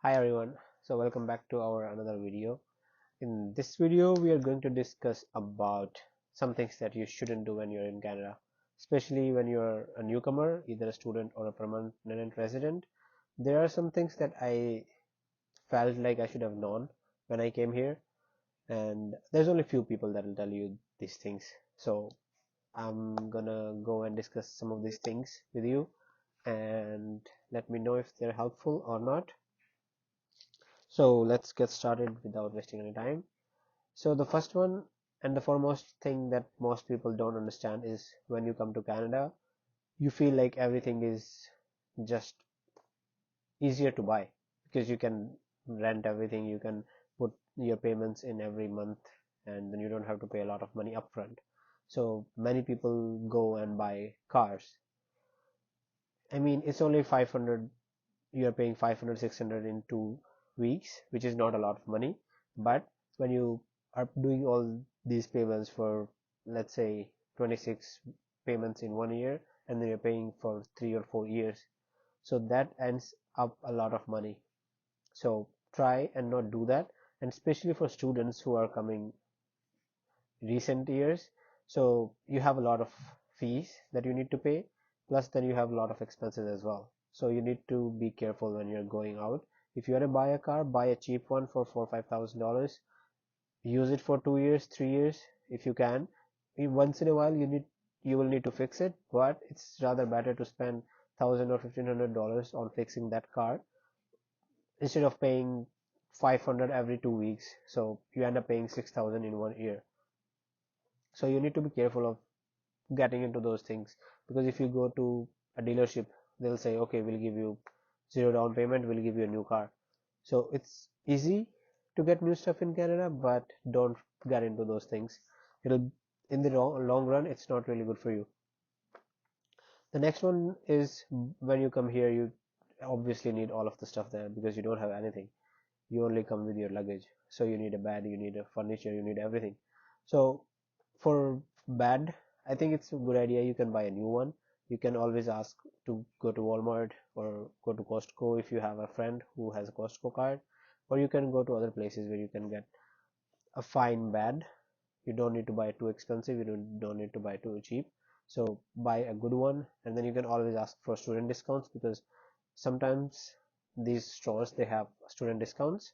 Hi everyone, so welcome back to our another video. In this video we are going to discuss about some things that you shouldn't do when you're in Canada, especially when you're a newcomer, either a student or a permanent resident. There are some things that I felt like I should have known when I came here, and there's only few people that will tell you these things. So I'm gonna go and discuss some of these things with you, and let me know if they're helpful or not. So let's get started without wasting any time. So the first one and the foremost thing that most people don't understand is when you come to Canada, you feel like everything is just easier to buy because you can rent everything, you can put your payments in every month, and then you don't have to pay a lot of money upfront. So many people go and buy cars. I mean, it's only 500, you are paying 500, 600 in 2 weeks, which is not a lot of money. But when you are doing all these payments for, let's say, 26 payments in 1 year, and then you're paying for 3 or 4 years, so that ends up a lot of money. So try and not do that, and especially for students who are coming recent years. So you have a lot of fees that you need to pay, plus then you have a lot of expenses as well. So you need to be careful when you're going out. If you want to buy a car, buy a cheap one for $4,000 or $5,000. Use it for 2 years, 3 years if you can. Once in a while you will need to fix it, but it's rather better to spend $1,000 or $1,500 on fixing that car instead of paying 500 every 2 weeks. So you end up paying 6,000 in 1 year. So you need to be careful of getting into those things, because if you go to a dealership, they'll say, okay, we'll give you zero down payment, we'll give you a new car. So it's easy to get new stuff in Canada, but don't get into those things. It'll, in the long run, it's not really good for you. The next one is, when you come here, you obviously need all of the stuff there because you don't have anything. You only come with your luggage. So you need a bed, you need a furniture, you need everything. So for bed, I think it's a good idea. You can buy a new one. You can always ask to go to Walmart or go to Costco if you have a friend who has a Costco card, or you can go to other places where you can get a fine bed. You don't need to buy too expensive, you don't need to buy too cheap. So buy a good one, and then you can always ask for student discounts, because sometimes these stores, they have student discounts.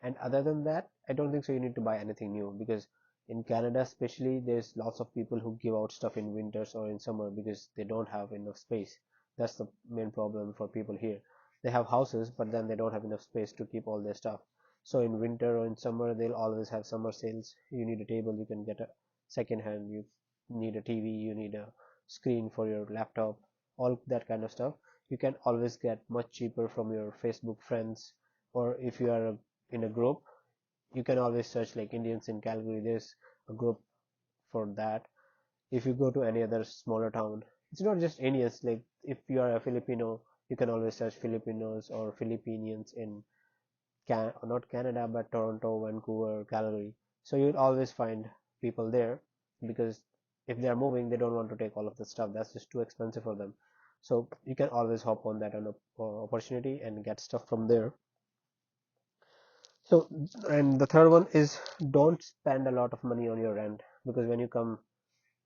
And other than that, I don't think so you need to buy anything new, because in Canada especially, there's lots of people who give out stuff in winters or in summer because they don't have enough space. That's the main problem for people here. They have houses, but then they don't have enough space to keep all their stuff. So in winter or in summer, they'll always have summer sales. You need a table, you can get a second hand. You need a TV, you need a screen for your laptop, all that kind of stuff. You can always get much cheaper from your Facebook friends, or if you are in a group, you can always search like Indians in Calgary. There's a group for that. If you go to any other smaller town, it's not just Indians. Like if you are a Filipino, you can always search Filipinos or Filipinians in not Canada, but Toronto, Vancouver, Calgary. So you'll always find people there, because if they are moving, they don't want to take all of the stuff. That's just too expensive for them. So you can always hop on that opportunity and get stuff from there. So, and the third one is, don't spend a lot of money on your rent, because when you come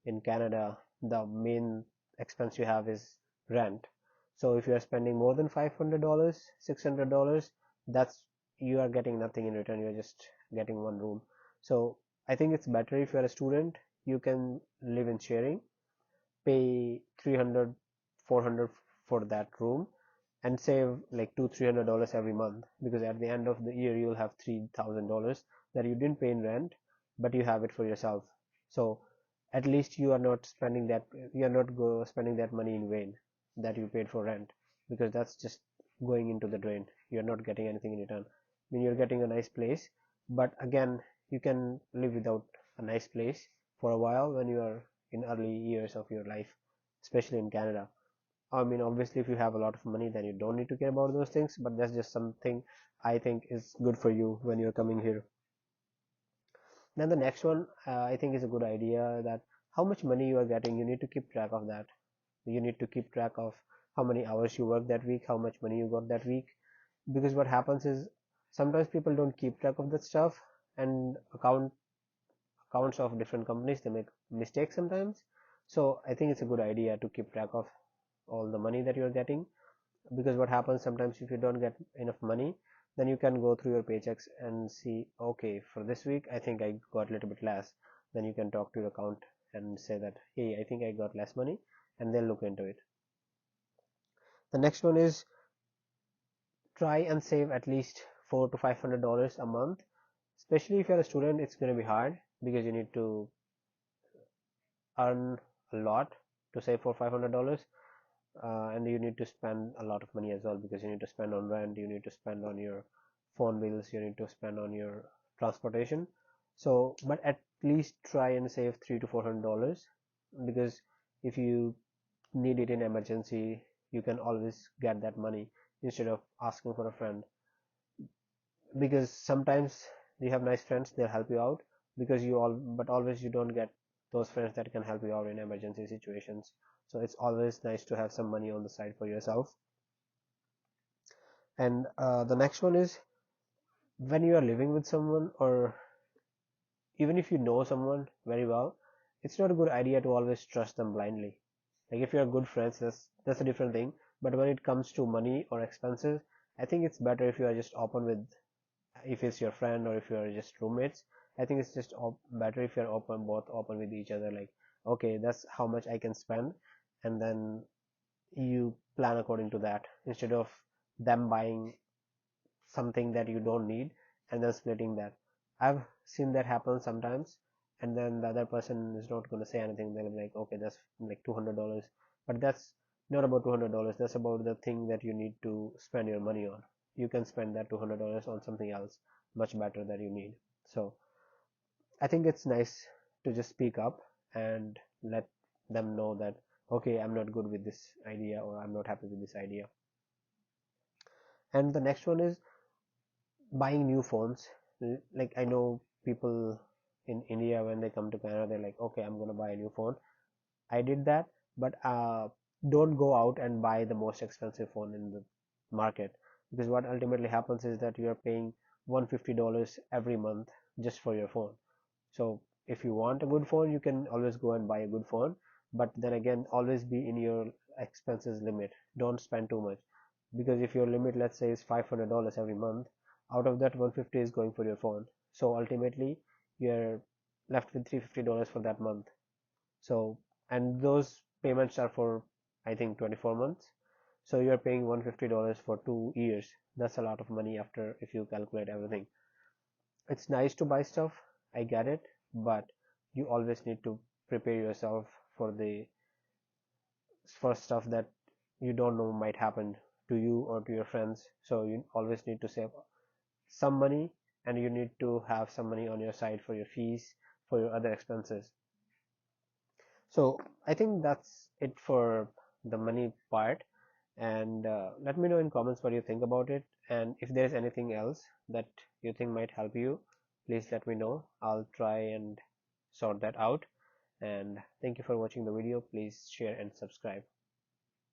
in Canada, the main expense you have is rent. So if you are spending more than $500, $600, that's, you are getting nothing in return. You're just getting one room. So I think it's better if you are a student, you can live in sharing, pay 300, 400 for that room, and save like $200-300 every month, because at the end of the year you'll have $3,000 that you didn't pay in rent, but you have it for yourself. So at least you are not spending that, you are not spending that money in vain that you paid for rent, because that's just going into the drain. You're not getting anything in return. I mean, you're getting a nice place, but again, you can live without a nice place for a while when you are in early years of your life, especially in Canada. I mean, obviously, if you have a lot of money, then you don't need to care about those things, but that's just something I think is good for you when you're coming here. Then the next one, I think is a good idea, that how much money you are getting, you need to keep track of that. You need to keep track of how many hours you work that week, how much money you got that week. because what happens is sometimes people don't keep track of that stuff, and accounts of different companies, they make mistakes sometimes. So I think it's a good idea to keep track of all the money that you're getting, because what happens sometimes, if you don't get enough money, then you can go through your paychecks and see, okay, for this week I think I got a little bit less. Then you can talk to your account and say that, hey, I think I got less money, and they'll look into it. The next one is try and save at least $400 to $500 a month. Especially if you're a student, it's going to be hard because you need to earn a lot to save for $500, and you need to spend a lot of money as well, because you need to spend on rent, you need to spend on your phone bills, you need to spend on your transportation. So, but at least try and save $300 to $400, because if you need it in emergency, you can always get that money instead of asking for a friend. Because sometimes you have nice friends, they'll help you out, because you all but always you don't get those friends that can help you out in emergency situations. So it's always nice to have some money on the side for yourself. And the next one is, when you are living with someone, or even if you know someone very well, it's not a good idea to always trust them blindly. Like if you're good friends, that's a different thing. But when it comes to money or expenses, I think it's better if you are just open with, if it's your friend or if you're just roommates. I think it's just better if you're both open with each other, like, okay, that's how much I can spend, and then you plan according to that, instead of them buying something that you don't need and then splitting that. I've seen that happen sometimes, and then the other person is not going to say anything. They'll be like, okay, that's like $200, but that's not about $200. That's about the thing that you need to spend your money on. You can spend that $200 on something else much better that you need. So I think it's nice to just speak up and let them know that, okay, I'm not good with this idea, or I'm not happy with this idea. And the next one is buying new phones. Like I know people in India, when they come to Canada, they're like, okay, I'm gonna buy a new phone. I did that, but don't go out and buy the most expensive phone in the market, because what ultimately happens is that you're paying $150 every month just for your phone. So if you want a good phone, you can always go and buy a good phone, but then again, always be in your expenses limit. Don't spend too much, because if your limit, let's say, is $500 every month, out of that 150 is going for your phone. So ultimately, you're left with $350 for that month. So, and those payments are for, I think, 24 months. So you're paying $150 for 2 years. That's a lot of money after, if you calculate everything. It's nice to buy stuff, I get it, but you always need to prepare yourself for the for stuff that you don't know might happen to you or to your friends. So you always need to save some money, and you need to have some money on your side for your fees, for your other expenses. So I think that's it for the money part. And let me know in comments what you think about it, and if there's anything else that you think might help you, please let me know. I'll try and sort that out. And thank you for watching the video. Please share and subscribe.